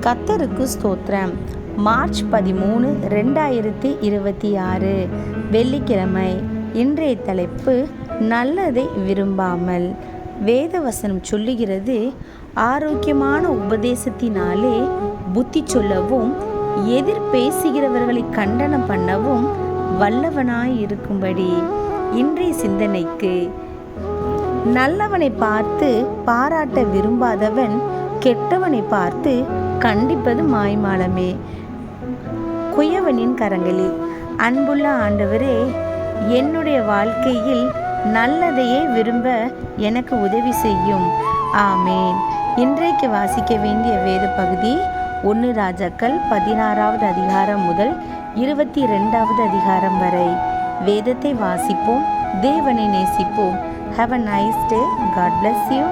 கர்த்தருக்கு ஸ்தோத்திரம். மார்ச் 13, 2026 வெள்ளிக்கிழமை. இன்றைய தலைப்பு நல்லதை விரும்பாமல். வேதவசனம் சொல்லுகிறது, ஆரோக்கியமான உபதேசத்தினாலே புத்தி சொல்லவும் எதிர் பேசுகிறவர்களை கண்டனம் பண்ணவும் வல்லவனாயிருக்கும்படி. இன்றைய சிந்தனைக்கு, நல்லவனை பார்த்து பாராட்ட விரும்பாதவன் கெட்டவனை பார்த்து கண்டிப்பது மாய்மாலமே. குயவனின் கரங்களில். அன்புள்ள ஆண்டவரே, என்னுடைய வாழ்க்கையில் நல்லதையே விரும்ப எனக்கு உதவி செய்யும். ஆமேன். இன்றைக்கு வாசிக்க வேண்டிய வேத பகுதி 1 ராஜாக்கள் 16வது அதிகாரம் முதல் 22வது அதிகாரம் வரை. வேதத்தை வாசிப்போம், தேவனை நேசிப்போம். Have a nice day. God bless you.